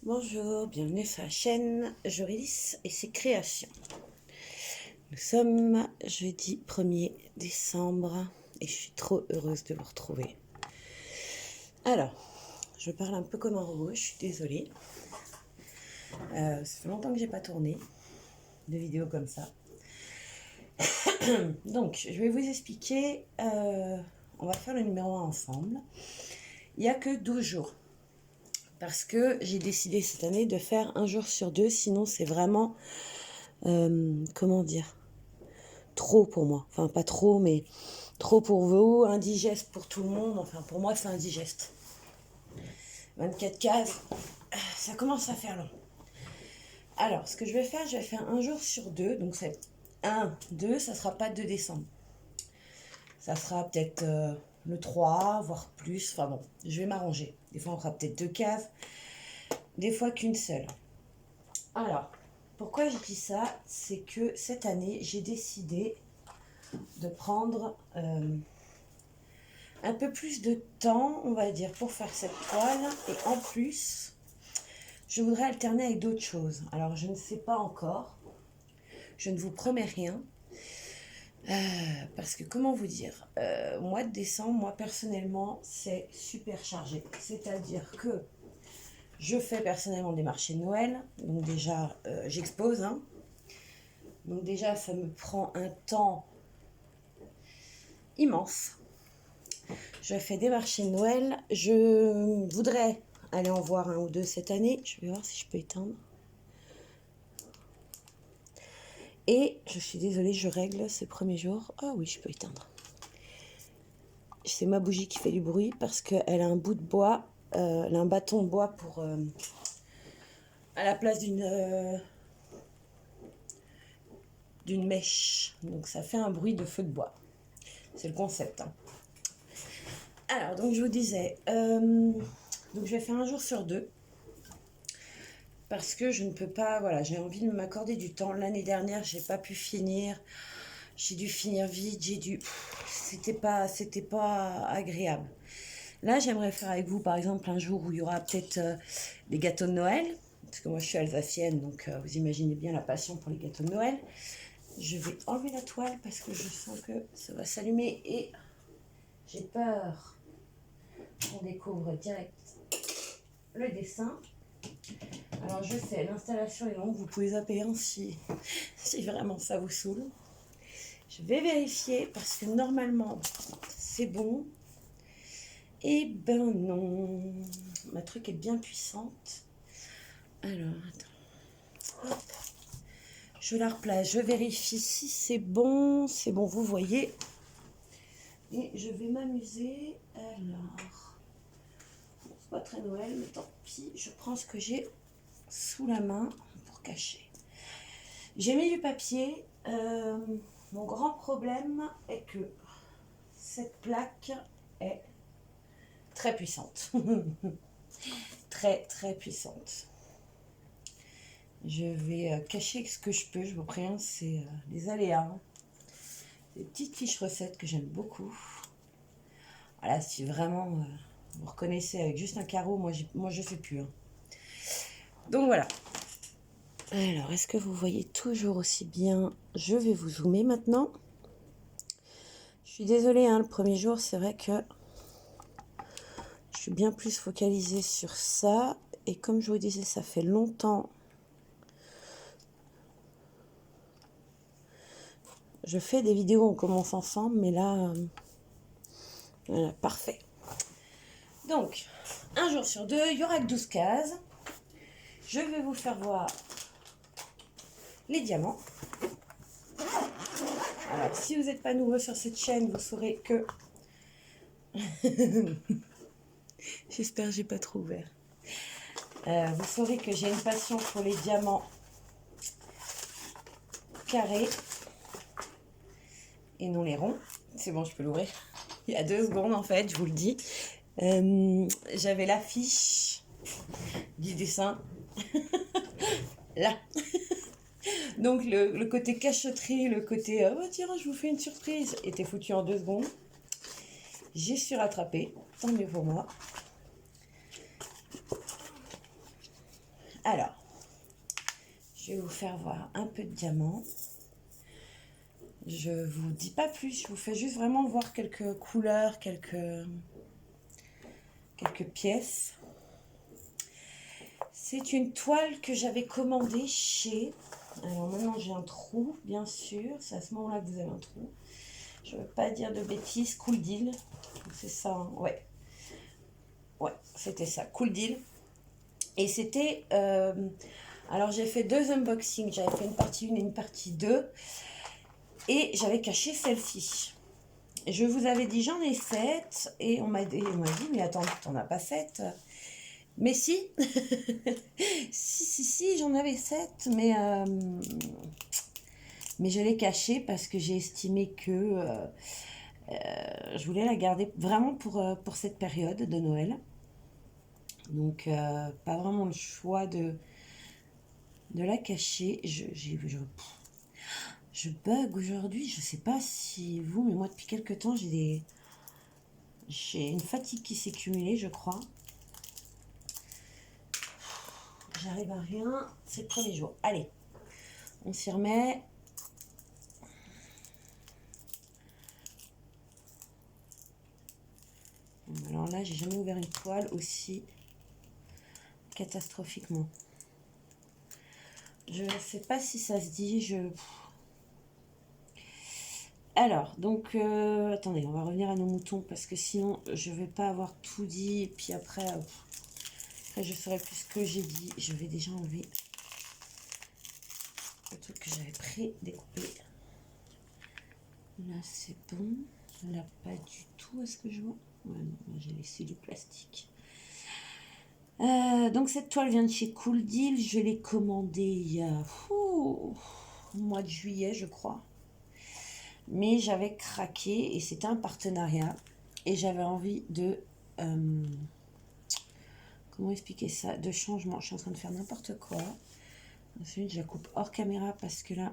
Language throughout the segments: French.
Bonjour, bienvenue sur la chaîne Joris et ses créations. Nous sommes jeudi 1er décembre et je suis trop heureuse de vous retrouver. Alors, je parle un peu comme un robot, je suis désolée. Ça fait longtemps que j'ai pas tourné de vidéos comme ça. Donc, je vais vous expliquer, on va faire le numéro 1 ensemble. Il n'y a que 12 jours. Parce que j'ai décidé cette année de faire un jour sur deux, sinon c'est vraiment, comment dire, trop pour moi. Enfin, pas trop, mais trop pour vous, indigeste pour tout le monde. Enfin, pour moi, c'est indigeste. 24 cases, ça commence à faire long. Alors, ce que je vais faire un jour sur deux. Donc, c'est 1, 2, ça sera pas 2 décembre. Ça sera peut-être le 3, voire plus. Enfin bon, je vais m'arranger. Des fois, on fera peut-être 2 cases. Des fois qu'une seule. Alors, pourquoi je dis ça? C'est que cette année, j'ai décidé de prendre un peu plus de temps, on va dire, pour faire cette toile. Et en plus, je voudrais alterner avec d'autres choses. Alors, je ne sais pas encore. Je ne vous promets rien. Parce que, comment vous dire, mois de décembre, moi, personnellement, c'est super chargé. C'est-à-dire que je fais personnellement des marchés de Noël. Donc déjà, j'expose. Hein. Donc déjà, ça me prend un temps immense. Je fais des marchés de Noël. Je voudrais aller en voir un ou deux cette année. Je vais voir si je peux éteindre. Et je suis désolée, je règle ces premiers jours. Ah oui, je peux éteindre. C'est ma bougie qui fait du bruit parce qu'elle a un bout de bois. Elle a un bâton de bois pour à la place d'une mèche. Donc ça fait un bruit de feu de bois. C'est le concept. Hein. Alors, donc je vous disais, donc je vais faire un jour sur deux. Parce que je ne peux pas, voilà, j'ai envie de m'accorder du temps. L'année dernière, j'ai pas pu finir. J'ai dû finir vite, c'était pas agréable. Là, j'aimerais faire avec vous, par exemple, un jour où il y aura peut-être des gâteaux de Noël. Parce que moi, je suis alsacienne, donc vous imaginez bien la passion pour les gâteaux de Noël. Je vais enlever la toile parce que je sens que ça va s'allumer et j'ai peur qu'on découvre direct le dessin. Alors je sais, l'installation est longue, vous pouvez zapper si vraiment ça vous saoule. Je vais vérifier parce que normalement c'est bon. Eh ben non, ma truc est bien puissante. Alors attends, hop. Je la replace, je vérifie si c'est bon, vous voyez. Et je vais m'amuser. Alors, bon, c'est pas très Noël, mais tant pis, je prends ce que j'ai sous la main pour cacher. J'ai mis du papier. Mon grand problème est que cette plaque est très puissante. Très très puissante. Je vais cacher ce que je peux, je vous préviens, c'est les aléas. Des petites fiches recettes que j'aime beaucoup. Voilà, si vraiment vous reconnaissez avec juste un carreau, moi je fais plus. Hein. Donc voilà. Alors, est-ce que vous voyez toujours aussi bien? Je vais vous zoomer maintenant. Je suis désolée, hein, le premier jour, c'est vrai que je suis bien plus focalisée sur ça. Et comme je vous disais, ça fait longtemps. Je fais des vidéos, on commence ensemble, mais là, voilà, parfait. Donc, un jour sur deux, il y aura que 12 cases. Je vais vous faire voir les diamants. Alors, si vous n'êtes pas nouveau sur cette chaîne, vous saurez que... J'espère que j'ai pas trop ouvert. Vous saurez que j'ai une passion pour les diamants carrés et non les ronds. C'est bon, je peux l'ouvrir. Il y a 2 secondes en fait, je vous le dis. J'avais l'affiche du dessin là. Donc le côté cachotterie, le côté oh tiens je vous fais une surprise était foutu en 2 secondes. J'ai su rattraper, tant mieux pour moi. Alors, je vais vous faire voir un peu de diamant. Je vous dis pas plus, je vous fais juste vraiment voir quelques couleurs, quelques pièces. C'est une toile que j'avais commandée chez... Alors maintenant j'ai un trou, bien sûr. C'est à ce moment-là que vous avez un trou. Je ne veux pas dire de bêtises. Cool Deal. C'est ça, hein. Ouais. Ouais, c'était ça. Cool Deal. Et c'était... alors j'ai fait 2 unboxings. J'avais fait une partie 1 et une partie 2. Et j'avais caché celle-ci. Je vous avais dit j'en ai 7. Et on m'a dit mais attends, t'en as pas 7. Mais si, si, j'en avais 7, mais je l'ai caché parce que j'ai estimé que je voulais la garder vraiment pour cette période de Noël. Donc, pas vraiment le choix de la cacher. Je bug aujourd'hui, je sais pas si vous, mais moi depuis quelques temps, j'ai une fatigue qui s'est cumulée, je crois. J'arrive à rien, c'est le premier jour. Allez, on s'y remet. Alors là, j'ai jamais ouvert une toile aussi catastrophiquement. Je ne sais pas si ça se dit. Alors, donc, attendez, on va revenir à nos moutons parce que sinon, je vais pas avoir tout dit. Et puis après, je saurai plus ce que j'ai dit. Je vais déjà enlever le truc que j'avais pré-découpé. Là, c'est bon. Là, pas du tout. Est-ce que je vois? Ouais, non, j'ai laissé du plastique. Donc cette toile vient de chez Cool Deal. Je l'ai commandée il y a au mois de juillet, je crois. Mais j'avais craqué et c'était un partenariat. Et j'avais envie de... comment expliquer ça? De changement. Je suis en train de faire n'importe quoi. Ensuite, je la coupe hors caméra parce que là...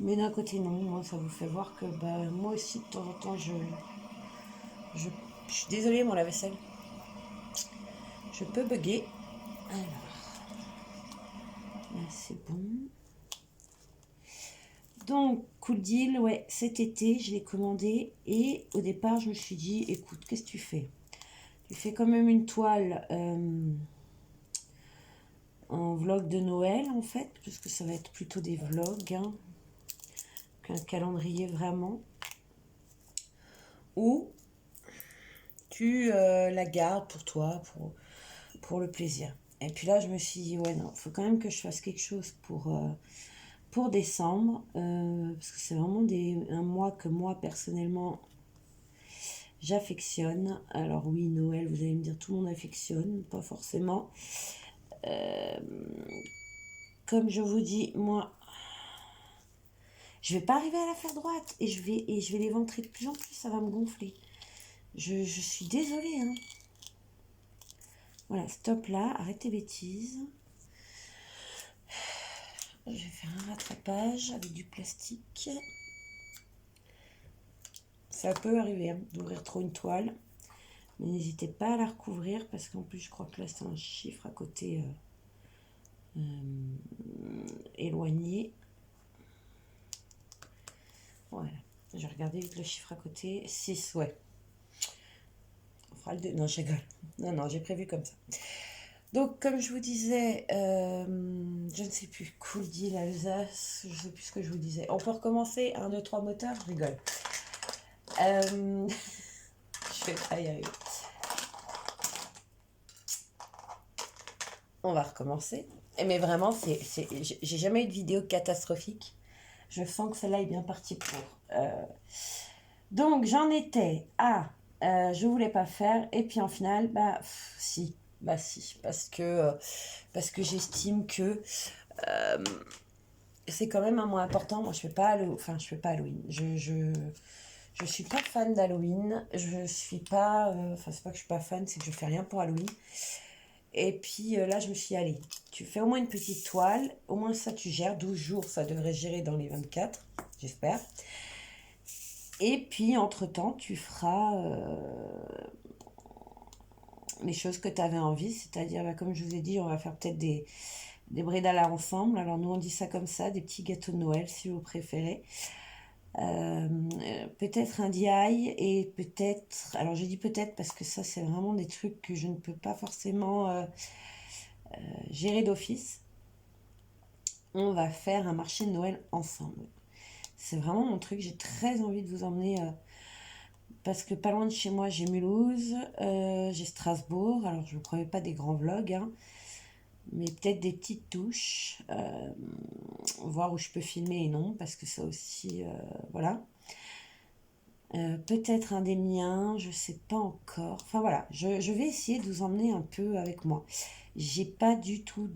Mais d'un côté, non. Moi, ça vous fait voir que moi aussi, de temps en temps, je suis désolée, mon lave-vaisselle. Je peux bugger. Alors, là, c'est bon. Donc, Cool Deal, ouais, cet été, je l'ai commandé. Et au départ, je me suis dit, écoute, qu'est-ce que tu fais? Tu fais quand même une toile en vlog de Noël, en fait, puisque ça va être plutôt des vlogs, hein, qu'un calendrier vraiment. Ou tu la gardes pour toi, pour le plaisir. Et puis là, je me suis dit, ouais, non, il faut quand même que je fasse quelque chose pour décembre, parce que c'est vraiment un mois que moi, personnellement, j'affectionne. Alors oui, Noël, vous allez me dire, tout le monde affectionne, pas forcément. Comme je vous dis, moi, je vais pas arriver à la faire droite, et je vais l'éventrer de plus en plus, ça va me gonfler. Je suis désolée, hein. Voilà, stop là, arrête tes bêtises. Je vais faire un rattrapage avec du plastique. Ça peut arriver, hein, d'ouvrir trop une toile. Mais n'hésitez pas à la recouvrir parce qu'en plus, je crois que là, c'est un chiffre à côté éloigné. Voilà. Je vais regarder vite le chiffre à côté. 6, ouais. On fera le 2. Non, je rigole. Non, j'ai prévu comme ça. Donc, comme je vous disais, je ne sais plus, Cool Deal, Alsace, je ne sais plus ce que je vous disais. On peut recommencer 1, 2, 3 moteurs, je rigole. Je vais pas y arriver. On va recommencer. Mais vraiment, j'ai jamais eu de vidéo catastrophique. Je sens que celle-là est bien partie pour. Donc, j'en étais à... je voulais pas faire. Et puis, en final, si. Si. Parce que j'estime que c'est quand même un mois important. Moi, je fais pas Halloween. Je suis pas fan d'Halloween. Je suis pas... c'est pas que je suis pas fan, c'est que je fais rien pour Halloween. Et puis là, je me suis dit, allez, tu fais au moins une petite toile. Au moins ça, tu gères. 12 jours, ça devrait gérer dans les 24, j'espère. Et puis, entre-temps, tu feras les choses que tu avais envie. C'est-à-dire, bah, comme je vous ai dit, on va faire peut-être des bredala ensemble. Alors nous, on dit ça comme ça, des petits gâteaux de Noël, si vous préférez. Peut-être un DIY et peut-être... Alors, je dis peut-être parce que ça, c'est vraiment des trucs que je ne peux pas forcément gérer d'office. On va faire un marché de Noël ensemble. C'est vraiment mon truc. J'ai très envie de vous emmener parce que pas loin de chez moi, j'ai Mulhouse, j'ai Strasbourg. Alors, je ne vous promets pas des grands vlogs, hein, mais peut-être des petites touches. Voir où je peux filmer et non, parce que ça aussi, voilà. Peut-être un des miens, je sais pas encore. Enfin voilà, je vais essayer de vous emmener un peu avec moi. J'ai pas du tout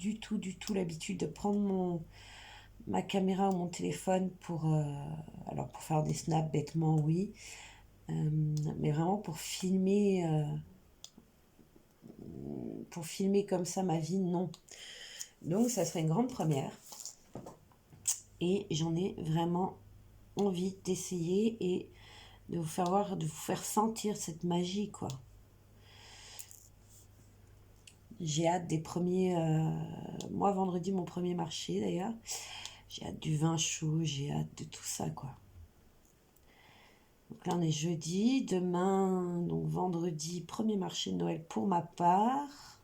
l'habitude de prendre ma caméra ou mon téléphone alors pour faire des snaps bêtement, oui. Mais vraiment pour filmer comme ça ma vie, non. Donc ça serait une grande première. Et j'en ai vraiment envie d'essayer et de vous faire voir, de vous faire sentir cette magie, quoi. J'ai hâte des premiers... moi, vendredi, mon premier marché, d'ailleurs. J'ai hâte du vin chaud, j'ai hâte de tout ça, quoi. Donc là, on est jeudi. Demain, donc vendredi, premier marché de Noël pour ma part.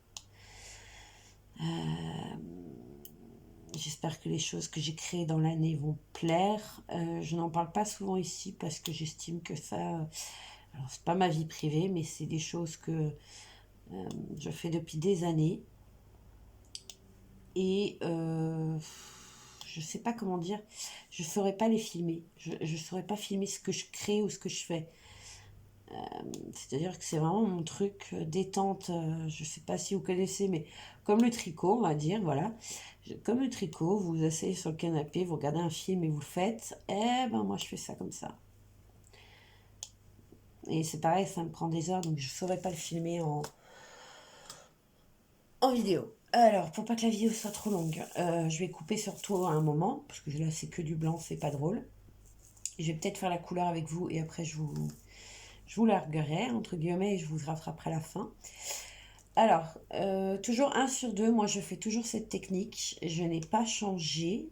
J'espère que les choses que j'ai créées dans l'année vont plaire. Je n'en parle pas souvent ici parce que j'estime que ça... Alors, c'est pas ma vie privée, mais c'est des choses que je fais depuis des années. Et je sais pas comment dire, je saurais pas les filmer. Je saurais pas filmer ce que je crée ou ce que je fais. C'est-à-dire que c'est vraiment mon truc détente. Je sais pas si vous connaissez, mais comme le tricot, on va dire, voilà. Comme le tricot, vous vous asseyez sur le canapé, vous regardez un film et vous le faites. Eh ben moi je fais ça comme ça. Et c'est pareil, ça me prend des heures, donc je saurais pas le filmer en vidéo. Alors, pour pas que la vidéo soit trop longue, je vais couper surtout à un moment, parce que là c'est que du blanc, c'est pas drôle. Je vais peut-être faire la couleur avec vous et après je vous larguerai, entre guillemets, et je vous rattraperai à la fin. Alors, toujours 1 sur 2, moi je fais toujours cette technique, je n'ai pas changé.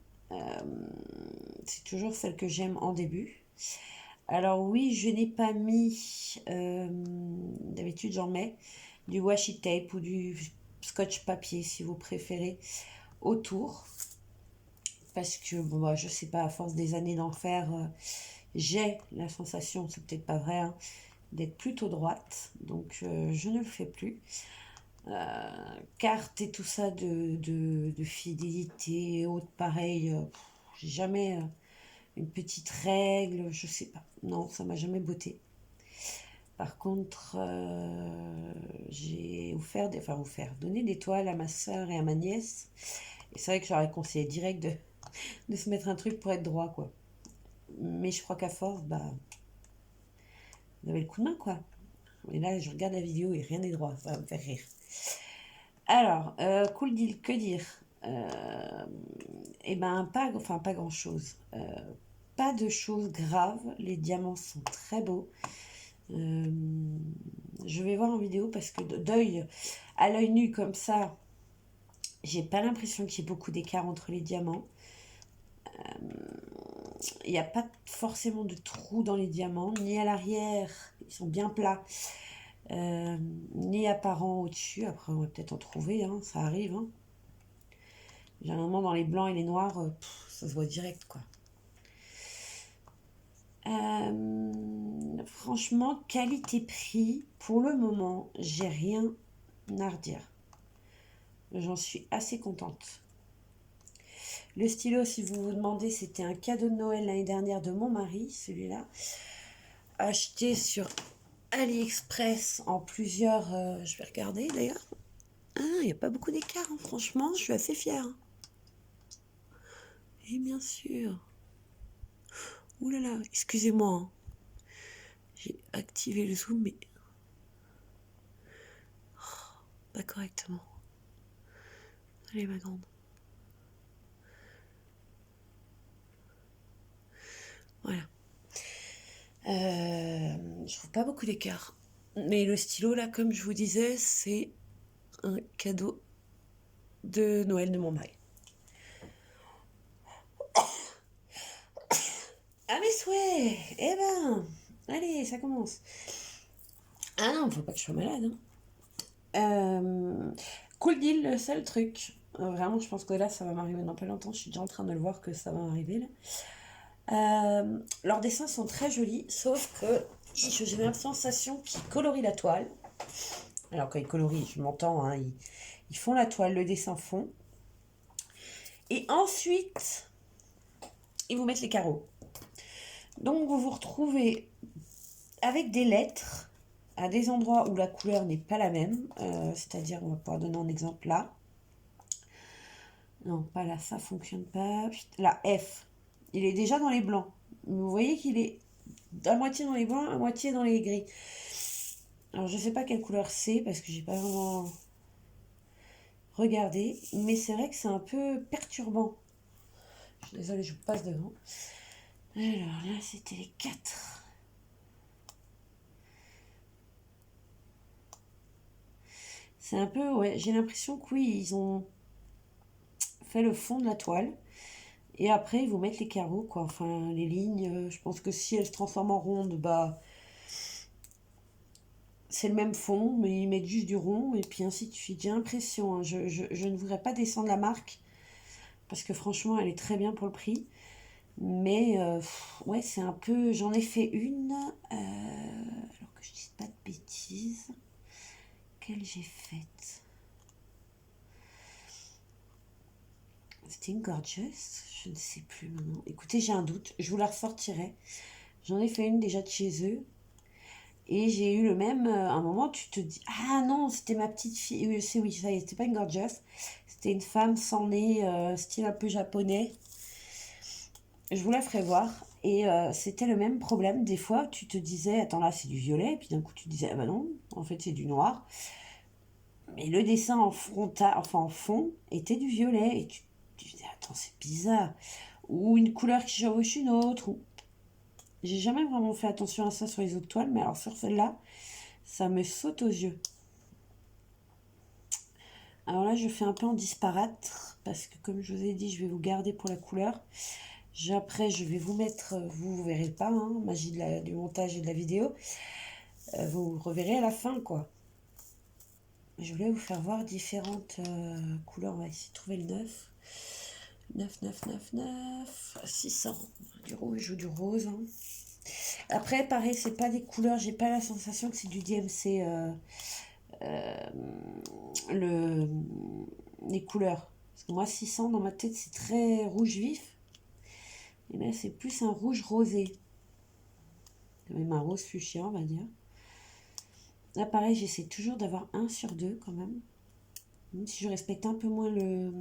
C'est toujours celle que j'aime en début. Alors oui, je n'ai pas mis, d'habitude j'en mets, du washi tape ou du scotch papier si vous préférez, autour. Parce que, bon, bah, je sais pas, à force des années d'en faire, j'ai la sensation, c'est peut-être pas vrai, hein, d'être plutôt droite. Donc je ne le fais plus. Carte et tout ça de fidélité et autres, pareil, j'ai jamais une petite règle, je sais pas. Non, ça m'a jamais botté. Par contre, j'ai donné des toiles à ma soeur et à ma nièce. Et c'est vrai que j'aurais conseillé direct de se mettre un truc pour être droit, quoi. Mais je crois qu'à force, bah, vous avez le coup de main, quoi. Et là, je regarde la vidéo et rien n'est droit, ça va me faire rire. Alors, cool deal, que dire Eh ben, pas grand-chose. Pas de choses graves, les diamants sont très beaux. Je vais voir en vidéo parce que à l'œil nu comme ça, j'ai pas l'impression qu'il y ait beaucoup d'écart entre les diamants. Il n'y a pas forcément de trous dans les diamants, ni à l'arrière, ils sont bien plats, ni apparents au-dessus. Après, on va peut-être en trouver, hein, ça arrive. Hein. Généralement, dans les blancs et les noirs, ça se voit direct, quoi. Franchement, qualité-prix, pour le moment, j'ai rien à redire. J'en suis assez contente. Le stylo, si vous vous demandez, c'était un cadeau de Noël l'année dernière de mon mari, celui-là. Acheté sur AliExpress en plusieurs... je vais regarder d'ailleurs. Ah, il n'y a pas beaucoup d'écart, hein. Franchement, je suis assez fière. Et bien sûr. Ouh là là, excusez-moi. Hein. J'ai activé le zoom, mais... Oh, pas correctement. Allez, ma grande. Voilà. Je trouve pas beaucoup d'écart. Mais le stylo, là, comme je vous disais, c'est un cadeau de Noël de mon mari. Ah mes souhaits. Eh ben, allez, ça commence. Ah non, faut pas que je sois malade, hein. Cool deal, le seul truc. Vraiment, je pense que là, ça va m'arriver dans pas longtemps. Je suis déjà en train de le voir que ça va m'arriver là. Leurs dessins sont très jolis, sauf que j'ai la sensation qu'ils colorient la toile. Alors quand ils colorient, je m'entends, hein, ils font la toile, le dessin fond. Et ensuite, ils vous mettent les carreaux. Donc vous vous retrouvez avec des lettres à des endroits où la couleur n'est pas la même. C'est-à-dire, on va pouvoir donner un exemple là. Non, pas là, ça fonctionne pas. La F, il est déjà dans les blancs. Vous voyez qu'il est à moitié dans les blancs, à moitié dans les gris. Alors je sais pas quelle couleur c'est parce que j'ai pas vraiment regardé, mais c'est vrai que c'est un peu perturbant. Je suis désolée, je vous passe devant. Alors là, c'était les 4. C'est un peu, ouais, j'ai l'impression que oui, ils ont fait le fond de la toile. Et après, ils vous mettent les carreaux, quoi. Enfin, les lignes. Je pense que si elles se transforment en rondes, bah, c'est le même fond, mais ils mettent juste du rond. Et puis ainsi de suite. J'ai l'impression, hein, je ne voudrais pas descendre la marque. Parce que franchement, elle est très bien pour le prix. Mais ouais, c'est un peu. J'en ai fait une. Alors que je dise pas de bêtises. Quelle j'ai faite? C'était une Gorgeous? Je ne sais plus maintenant. Écoutez, j'ai un doute. Je vous la ressortirai. J'en ai fait une déjà de chez eux. Et j'ai eu le même. Un moment, tu te dis: ah non, c'était ma petite fille. Oui, c'est oui, ça y est, c'était pas une Gorgeous. C'était une femme sans nez, style un peu japonais. Je vous la ferai voir. Et c'était le même problème. Des fois, tu te disais: attends, là, c'est du violet. Et puis d'un coup, tu te disais: ah bah non, en fait, c'est du noir. Mais le dessin en frontal, enfin en fond, était du violet. Et tu te disais: attends, c'est bizarre. Ou une couleur qui chevauche une autre. Ou... J'ai jamais vraiment fait attention à ça sur les autres toiles. Mais alors sur celle-là, ça me saute aux yeux. Alors là, je fais un peu en disparate. Parce que comme je vous ai dit, je vais vous garder pour la couleur. Après, je vais vous mettre, vous verrez pas, hein, magie du montage et de la vidéo. Vous reverrez à la fin, quoi. Je voulais vous faire voir différentes couleurs. On va essayer de trouver le 9. 9, 9, 9, 9. 600. Du rouge ou du rose. Hein. Après, pareil, c'est pas des couleurs. J'ai pas la sensation que c'est du DMC. Les couleurs. Parce que moi, 600, dans ma tête, c'est très rouge vif. Et là, c'est plus un rouge rosé. Même un rose fuchsia, on va dire. Là, pareil, j'essaie toujours d'avoir 1 sur 2 quand même. Même si je respecte un peu moins le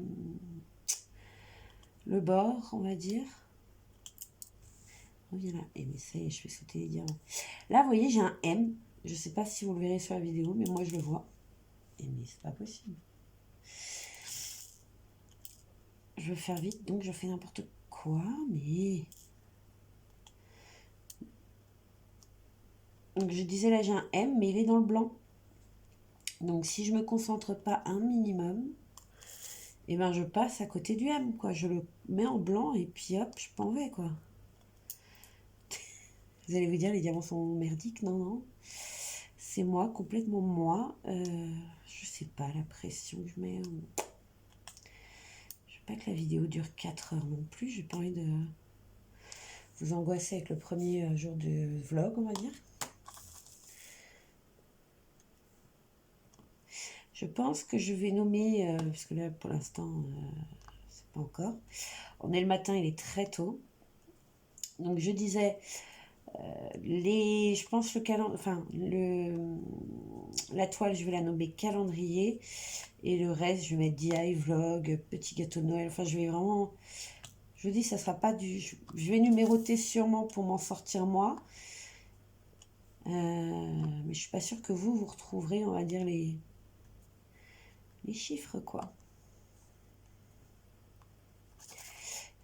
bord, on va dire. Reviens là. Et mais ça y est, je fais sauter les diamants. Là, vous voyez, j'ai un M. Je sais pas si vous le verrez sur la vidéo, mais moi, je le vois. Et mais c'est pas possible. Je veux faire vite, donc je fais n'importe quoi, mais... Donc, je disais là, j'ai un M, mais il est dans le blanc. Donc, si je me concentre pas un minimum, et ben je passe à côté du M, quoi. Je le mets en blanc et puis hop, je m'en vais, quoi. Vous allez vous dire, les diamants sont merdiques. Non, non. C'est moi, complètement moi. Je sais pas, la pression que je mets. Je veux pas que la vidéo dure 4 heures non plus. J'ai pas envie de vous angoisser avec le premier jour de vlog, on va dire. Je pense que je vais nommer, parce que là, pour l'instant, c'est pas encore. On est le matin, il est très tôt. Donc, je disais... je pense la toile, je vais la nommer calendrier. Et le reste, je vais mettre DI, vlog, petit gâteau de Noël. Enfin, je vais vraiment... Je vous dis, ça sera pas du... Je vais numéroter sûrement pour m'en sortir moi. Mais je suis pas sûre que vous retrouverez, on va dire, les chiffres, quoi.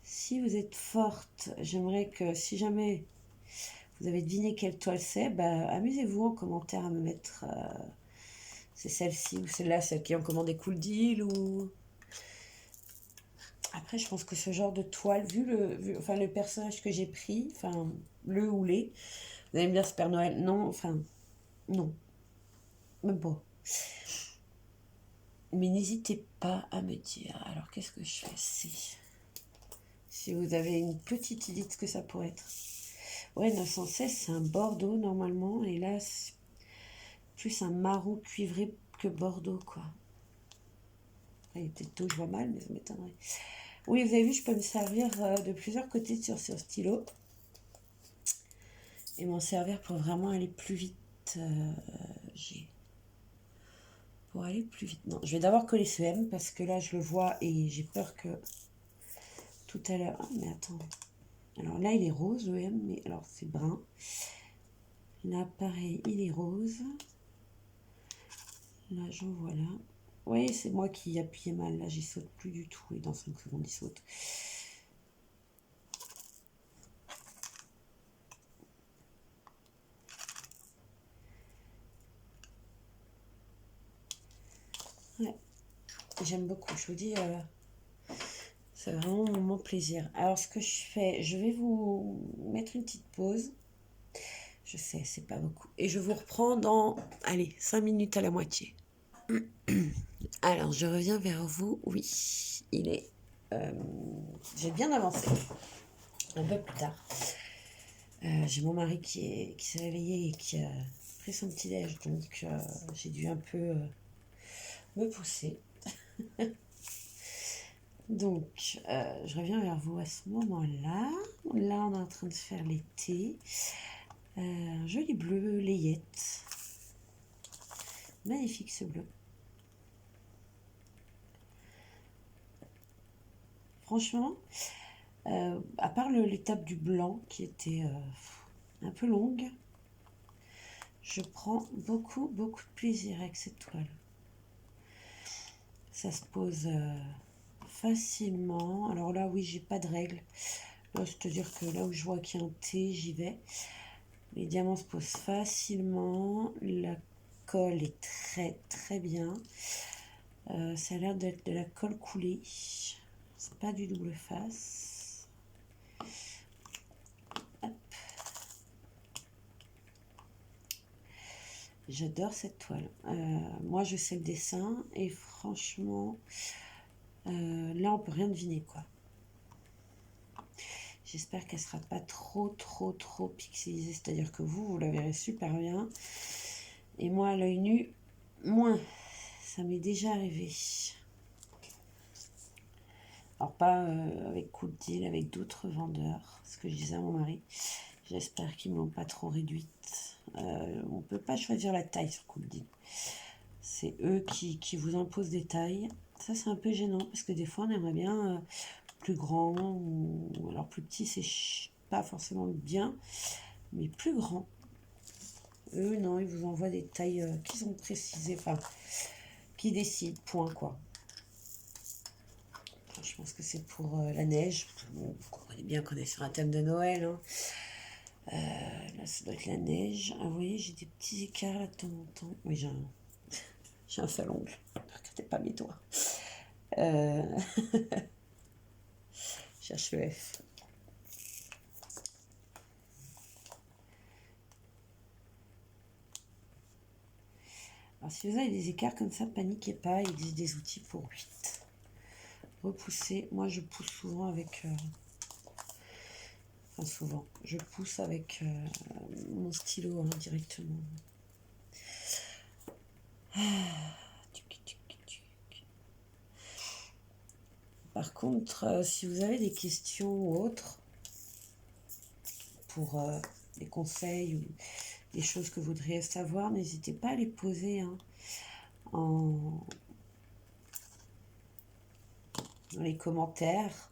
Si vous êtes forte, j'aimerais que si jamais vous avez deviné quelle toile c'est, bah, amusez-vous en commentaire à me mettre c'est celle-ci ou celle-là, celle qui est en commandé Cool Deal ou... Après, je pense que ce genre de toile, enfin, le personnage que j'ai pris, enfin, le ou les, vous allez me dire c'est Père Noël. Non, enfin, non, même pas. Mais n'hésitez pas à me dire. Alors, qu'est-ce que je fais si vous avez une petite idée de ce que ça pourrait être. Ouais, 916, c'est un bordeaux normalement. Et là, c'est plus un marron cuivré que bordeaux, quoi. Il y a peut-être tôt, je vois mal, mais ça m'étonnerait. Oui, vous avez vu, je peux me servir de plusieurs côtés sur ce stylo. Et m'en servir pour vraiment aller plus vite. Pour aller plus vite. Non, je vais d'abord coller ce M parce que là, je le vois et j'ai peur que tout à l'heure... Ah, mais attends. Alors là, il est rose, le M, mais alors c'est brun. Là, pareil, il est rose. Là, j'en vois là. Oui, c'est moi qui appuyais mal. Là, j'y saute plus du tout. Et dans 5 secondes, il saute. Ouais, j'aime beaucoup. Je vous dis, c'est vraiment mon plaisir. Alors, ce que je fais, je vais vous mettre une petite pause. Je sais, c'est pas beaucoup. Et je vous reprends dans, allez, 5 minutes à la moitié. Alors, je reviens vers vous. Oui, il est... j'ai bien avancé. Un peu plus tard. J'ai mon mari qui s'est réveillé et qui a pris son petit-déj. Donc, j'ai dû un peu me pousser. Donc, je reviens vers vous à ce moment-là. Là, on est en train de faire l'été. Un joli bleu layette. Magnifique ce bleu. Franchement, à part l'étape du blanc qui était un peu longue, je prends beaucoup de plaisir avec cette toile. Ça se pose facilement. Alors là, oui, j'ai pas de règle. Là, c'est-à-dire que là où je vois qu'il y a un T, j'y vais. Les diamants se posent facilement. La colle est très bien. Ça a l'air d'être de la colle coulée. C'est pas du double face. Hop. J'adore cette toile. Moi, je sais le dessin et franchement, là, on peut rien deviner, quoi. J'espère qu'elle sera pas trop pixelisée, c'est-à-dire que vous la verrez super bien. Et moi, à l'œil nu, moins. Ça m'est déjà arrivé. Alors pas avec Cool Deal, avec d'autres vendeurs. Ce que je disais à mon mari. J'espère qu'ils ne m'ont pas trop réduite. On ne peut pas choisir la taille sur Cool Deal. C'est eux qui vous imposent des tailles. Ça, c'est un peu gênant parce que des fois, on aimerait bien plus grand ou alors plus petit, c'est pas forcément bien, mais plus grand. Eux, non, ils vous envoient des tailles qu'ils ont précisées, enfin, qui décident, point, quoi. Enfin, je pense que c'est pour la neige. Bon, vous comprenez bien qu'on est sur un thème de Noël, hein. Là, ça doit être la neige. Ah, vous voyez, j'ai des petits écarts là de temps en temps. Oui, j'ai un seul ongle. Ne regardez pas mes doigts. Cherche le F. Alors, si vous avez des écarts comme ça, paniquez pas. Il existe des outils pour 8. Repousser. Moi, je pousse souvent avec... Enfin, souvent. Je pousse avec mon stylo hein, directement. Par contre, si vous avez des questions ou autres pour des conseils ou des choses que vous voudriez savoir, n'hésitez pas à les poser hein, dans les commentaires.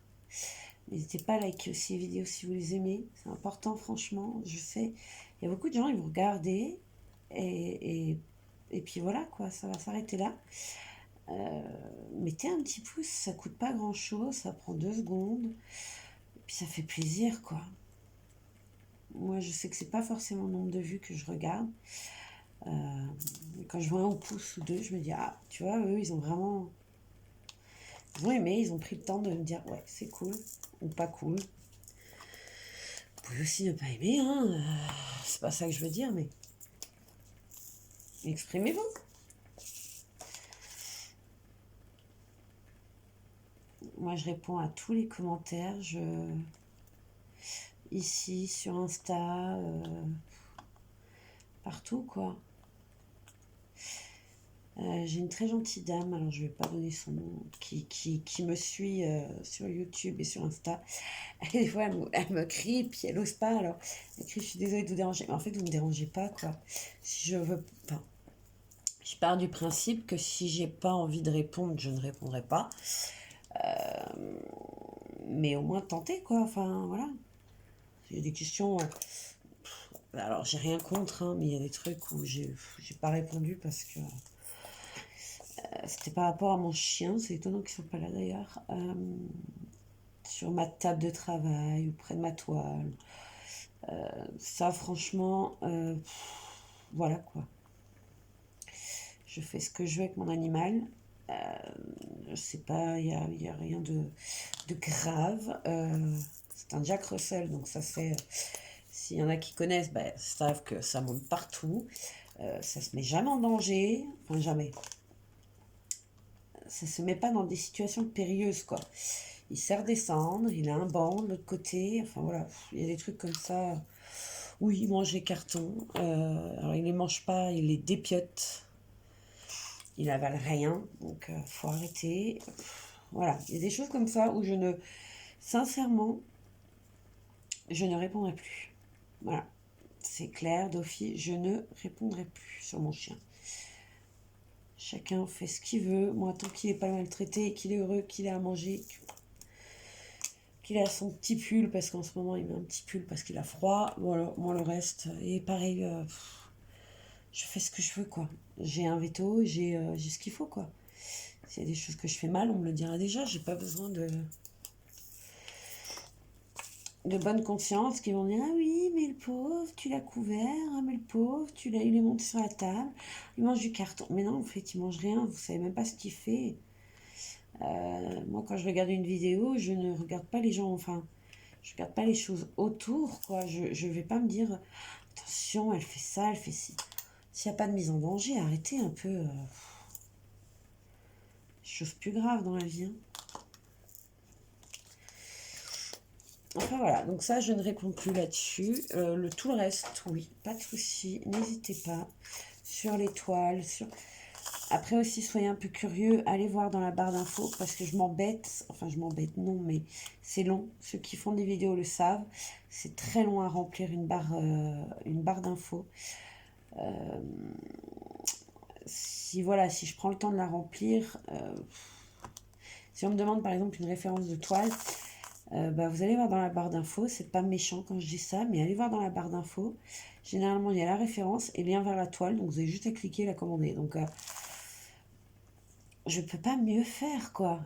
N'hésitez pas à liker aussi les vidéos si vous les aimez. C'est important, franchement. Je sais, il y a beaucoup de gens, ils vont regarder et puis voilà, quoi, ça va s'arrêter là. Mettez un petit pouce, ça coûte pas grand-chose, ça prend 2 secondes. Et puis ça fait plaisir, quoi. moi, je sais que c'est pas forcément le nombre de vues que je regarde. Quand je vois un pouce ou deux, je me dis, ah, tu vois, eux, ils ont vraiment... Ils ont aimé, ils ont pris le temps de me dire, ouais, c'est cool ou pas cool. Vous pouvez aussi ne pas aimer, hein. C'est pas ça que je veux dire, mais exprimez-vous. Moi, je réponds à tous les commentaires. Ici, sur Insta, partout, quoi. J'ai une très gentille dame, alors je vais pas donner son nom, qui me suit sur YouTube et sur Insta. Et des fois, elle me crie, puis elle ose pas, alors elle crie, je suis désolée de vous déranger. Mais en fait, vous me dérangez pas, quoi. Si je veux... Enfin, je pars du principe que si j'ai pas envie de répondre, je ne répondrai pas. Mais au moins tenter, quoi. Enfin, voilà. Il y a des questions... alors, j'ai rien contre, hein, mais il y a des trucs où j'ai pas répondu parce que... c'était par rapport à mon chien, c'est étonnant qu'ils ne soient pas là d'ailleurs. Sur ma table de travail ou près de ma toile. Ça, franchement, voilà quoi. Je fais ce que je veux avec mon animal. Je sais pas, il y a rien de grave. C'est un Jack Russell, donc ça fait... s'il y en a qui connaissent, ben, savent que ça monte partout. Ça se met jamais en danger. Enfin, jamais. Ça se met pas dans des situations périlleuses, quoi. Il sert descendre, il a un banc de l'autre côté, enfin voilà, il y a des trucs comme ça. Oui, il mange les cartons, alors il les mange pas, il les dépiote, il avale rien, donc faut arrêter. Voilà, il y a des choses comme ça où sincèrement, je ne répondrai plus. Voilà, c'est clair, d'office, je ne répondrai plus sur mon chien. Chacun fait ce qu'il veut, moi tant qu'il n'est pas maltraité, qu'il est heureux, qu'il a à manger, qu'il a son petit pull, parce qu'en ce moment il met un petit pull parce qu'il a froid, voilà, moi le reste, et pareil, je fais ce que je veux, quoi. J'ai un veto, j'ai ce qu'il faut, quoi. S'il y a des choses que je fais mal, on me le dira déjà, j'ai pas besoin de bonne conscience qui vont dire, ah oui, mais le pauvre, tu l'as couvert, ah, mais le pauvre, il est monté sur la table, il mange du carton. Mais non, en fait, il mange rien, vous savez même pas ce qu'il fait. Moi, quand je regarde une vidéo, je ne regarde pas les gens, enfin, je regarde pas les choses autour, quoi. Je vais pas me dire, attention, elle fait ça, elle fait ci. S'il n'y a pas de mise en danger, arrêtez un peu. Chose plus grave dans la vie, hein. Enfin voilà, donc ça, je ne réponds plus là-dessus. Tout le reste, oui, pas de souci. N'hésitez pas. Sur l'étoile, sur... Après aussi, soyez un peu curieux, allez voir dans la barre d'infos, parce que je m'embête. Enfin, je m'embête, non, mais c'est long. Ceux qui font des vidéos le savent. C'est très long à remplir une barre d'infos. Si voilà, si je prends le temps de la remplir, si on me demande par exemple une référence de toile, bah, vous allez voir dans la barre d'infos, c'est pas méchant quand je dis ça, mais allez voir dans la barre d'infos. Généralement, il y a la référence et lien vers la toile, donc vous avez juste à cliquer et la commander. Donc, je peux pas mieux faire, quoi.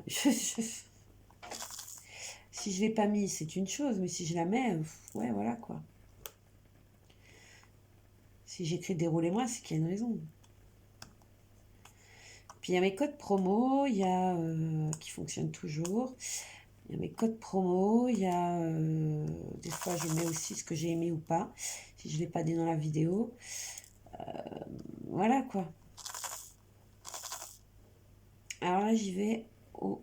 Si je l'ai pas mis, c'est une chose, mais si je la mets, ouais, voilà, quoi. Si j'écris déroulez-moi, c'est qu'il y a une raison. Puis il y a mes codes promo, il y a qui fonctionnent toujours. Il y a mes codes promo, il y a des fois je mets aussi ce que j'ai aimé ou pas, si je ne l'ai pas dit dans la vidéo. Voilà quoi. Alors là j'y vais au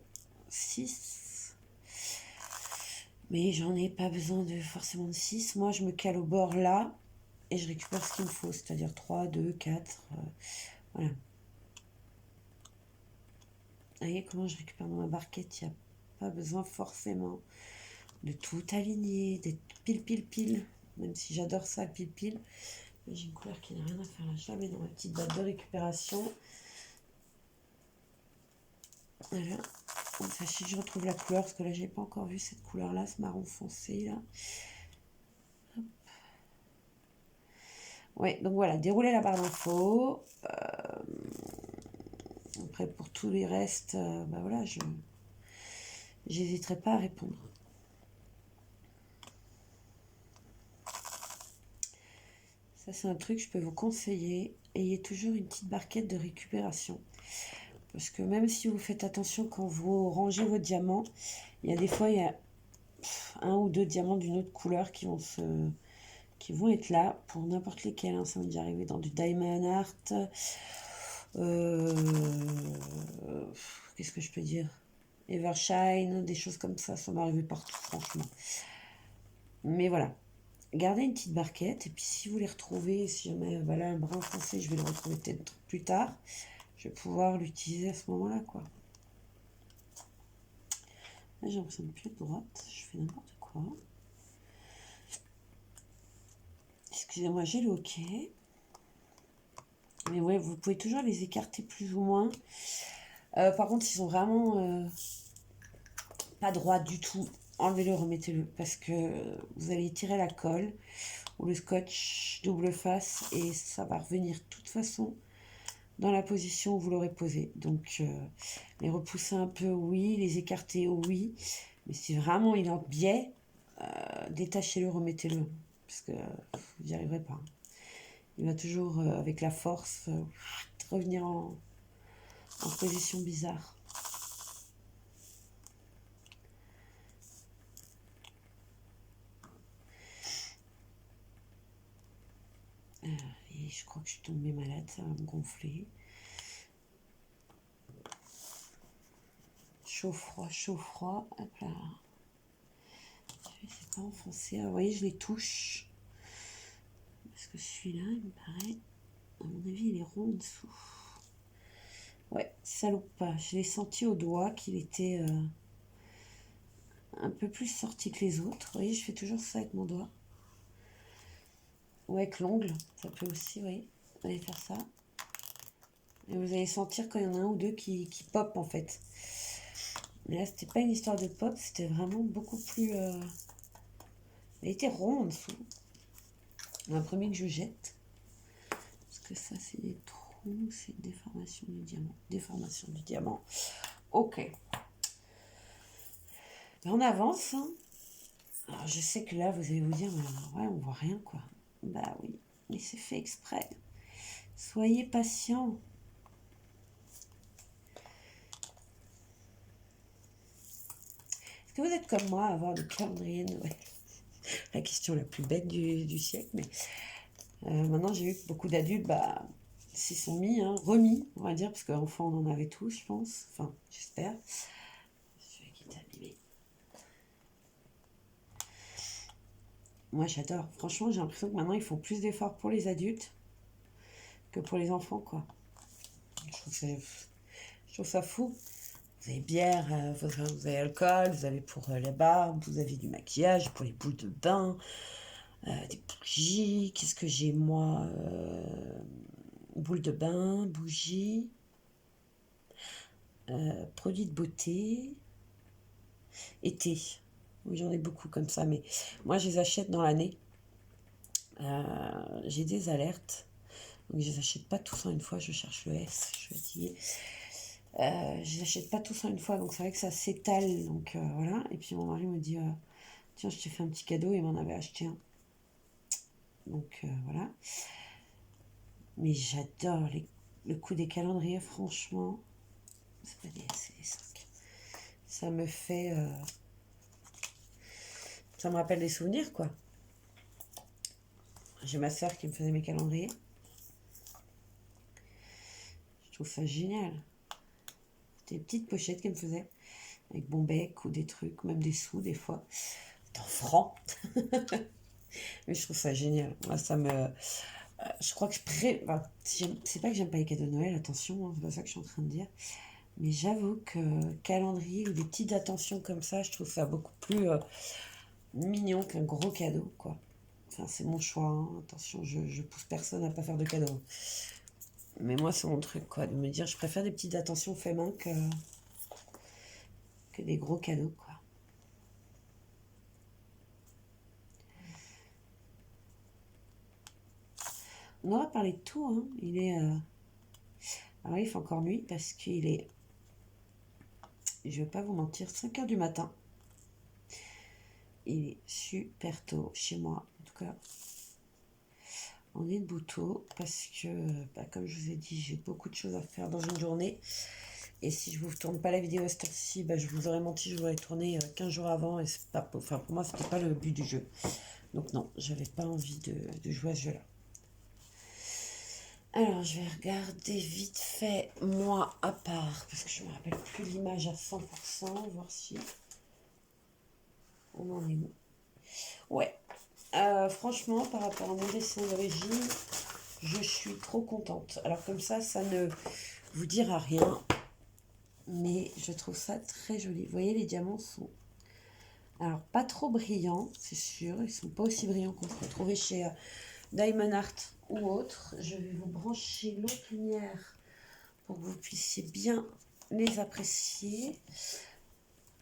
6. Mais j'en ai pas besoin de forcément de 6. Moi je me cale au bord là et je récupère ce qu'il me faut, c'est-à-dire 3, 2, 4. Voilà. Vous voyez comment je récupère dans ma barquette, il n'y a pas besoin forcément de tout aligner, d'être pile pile pile, même si j'adore ça pile pile. J'ai une couleur qui n'a rien à faire là, je la mets dans ma petite boîte de récupération. Voilà, comme ça si je retrouve la couleur, parce que là j'ai pas encore vu cette couleur là, ce marron foncé là. Hop. Ouais, donc voilà, dérouler la barre d'infos. Après pour tous les restes, bah voilà, j'hésiterai pas à répondre. Ça, c'est un truc que je peux vous conseiller. Ayez toujours une petite barquette de récupération. Parce que même si vous faites attention quand vous rangez vos diamants, il y a des fois, il y a un ou deux diamants d'une autre couleur qui vont être là pour n'importe lesquels, hein. Ça m'est déjà arrivé dans du Diamond Art. Qu'est-ce que je peux dire? Evershine, des choses comme ça m'est arrivé partout, franchement. Mais voilà, gardez une petite barquette, et puis si vous les retrouvez, si jamais, voilà, un brun foncé, je vais le retrouver peut-être plus tard, je vais pouvoir l'utiliser à ce moment-là, quoi. Là, j'ai l'impression de plus être droite, je fais n'importe quoi. Excusez-moi, j'ai le hoquet. Mais ouais, vous pouvez toujours les écarter plus ou moins. Par contre, ils sont vraiment pas droits du tout. Enlevez-le, remettez-le, parce que vous allez tirer la colle ou le scotch double face et ça va revenir de toute façon dans la position où vous l'aurez posé. Donc, les repousser un peu, oui. Les écarter, oui. Mais si vraiment il est en biais, détachez-le, remettez-le. Parce que vous n'y arriverez pas. Il va toujours, avec la force, revenir en position bizarre. Et je crois que je suis tombée malade, ça va me gonfler. Chaud, froid, hop là. Je ne sais pas enfoncer. Ah, vous voyez, je les touche. Parce que celui-là, il me paraît, à mon avis, il est rond en dessous. Ouais, ça loupe pas. Je l'ai senti au doigt qu'il était un peu plus sorti que les autres. Vous voyez, je fais toujours ça avec mon doigt. Ou avec l'ongle, ça peut aussi, oui. Vous allez faire ça. Et vous allez sentir quand il y en a un ou deux qui pop en fait. Mais là, c'était pas une histoire de pop, c'était vraiment beaucoup plus... Elle était rond en dessous. Le premier que je jette. Parce que ça, c'est des trous, c'est une déformation du diamant. Déformation du diamant. Ok. Ben, on avance. Hein. Alors, je sais que là, vous allez vous dire, ouais, on voit rien, quoi. Bah oui, mais c'est fait exprès. Soyez patient. Est-ce que vous êtes comme moi à avoir le calendrier de Noël? La question la plus bête du siècle, mais maintenant j'ai vu que beaucoup d'adultes s'y sont mis, hein, remis, on va dire, parce qu'enfants on en avait tous, je pense, enfin j'espère. Celui qui est abîmé. Moi j'adore, franchement j'ai l'impression que maintenant ils font plus d'efforts pour les adultes que pour les enfants, quoi. Je trouve ça fou. Vous avez bière, vous avez alcool, vous avez pour les barbes, vous avez du maquillage, pour les boules de bain, des bougies. Qu'est-ce que j'ai moi? Boules de bain, bougies, produits de beauté, été. Oui, j'en ai beaucoup comme ça, mais moi je les achète dans l'année. J'ai des alertes, donc je les achète pas tous en une fois. Je cherche le S, je suis fatiguée. Je les achète pas tous en une fois, donc c'est vrai que ça s'étale, donc voilà. Et puis mon mari me dit, tiens, je t'ai fait un petit cadeau, il m'en avait acheté un. Donc voilà. Mais j'adore le coup des calendriers, franchement. C'est pas c'est les 5. Ça me fait... ça me rappelle des souvenirs, quoi. J'ai ma soeur qui me faisait mes calendriers. Je trouve ça génial. C'était des petites pochettes qu'elle me faisait. Avec bon bec ou des trucs, même des sous des fois. C'est en francs. Mais je trouve ça génial. Moi, ça me... je crois que enfin, c'est pas que j'aime pas les cadeaux de Noël, attention, hein, c'est pas ça que je suis en train de dire. Mais j'avoue que calendrier ou des petites attentions comme ça, je trouve ça beaucoup plus mignon qu'un gros cadeau, quoi. Enfin, c'est mon choix, hein. Attention, je pousse personne à pas faire de cadeaux. Mais moi, c'est mon truc, quoi, de me dire, je préfère des petites attentions fait main que des gros cadeaux, quoi. On aura parlé de tout, hein. Il est... Alors, il fait encore nuit parce qu'il est... Je vais pas vous mentir, 5h du matin. Il est super tôt chez moi, en tout cas. On est debout tôt parce que, comme je vous ai dit, j'ai beaucoup de choses à faire dans une journée. Et si je vous tourne pas la vidéo à cette heure-ci, je vous aurais menti, je vous l'aurais tourné 15 jours avant. Et c'est pas, enfin, pour moi, c'était pas le but du jeu. Donc non, j'avais pas envie de jouer à ce jeu-là. Alors, je vais regarder vite fait, moi, à part, parce que je me rappelle plus l'image à 100%, voir si on en est où. Ouais, franchement, par rapport à mon dessin d'origine, je suis trop contente. Alors comme ça ne vous dira rien, mais je trouve ça très joli. Vous voyez, les diamants sont, alors pas trop brillants, c'est sûr. Ils sont pas aussi brillants qu'on peut retrouver chez Diamond Art ou autre. Je vais vous brancher l'autre lumière pour que vous puissiez bien les apprécier.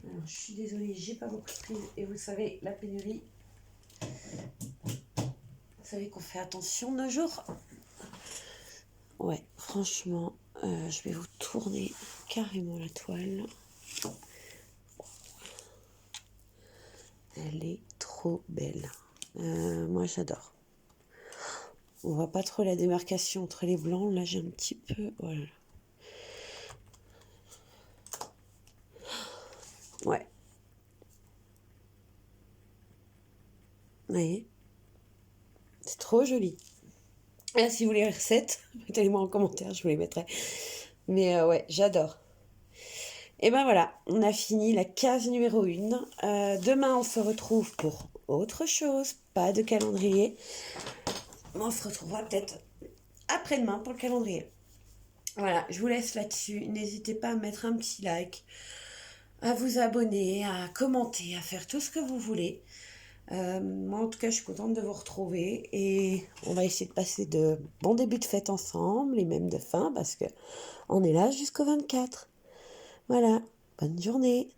Alors, je suis désolée, j'ai pas beaucoup de prise. Et vous savez, la pénurie, vous savez qu'on fait attention de nos jours. Ouais, franchement, je vais vous tourner carrément la toile. Elle est trop belle. Moi, j'adore. On voit pas trop la démarcation entre les blancs. Là, j'ai un petit peu... Voilà. Ouais. Vous voyez ? C'est trop joli. Et si vous voulez les recettes, mettez-les-moi en commentaire, je vous les mettrai. Mais ouais, j'adore. Et ben voilà, on a fini la case numéro 1. Demain, on se retrouve pour autre chose, pas de calendrier. On se retrouvera peut-être après-demain pour le calendrier. Voilà, je vous laisse là-dessus. N'hésitez pas à mettre un petit like, à vous abonner, à commenter, à faire tout ce que vous voulez. Moi, en tout cas, je suis contente de vous retrouver et on va essayer de passer de bons débuts de fête ensemble et même de fin parce que on est là jusqu'au 24. Voilà, bonne journée.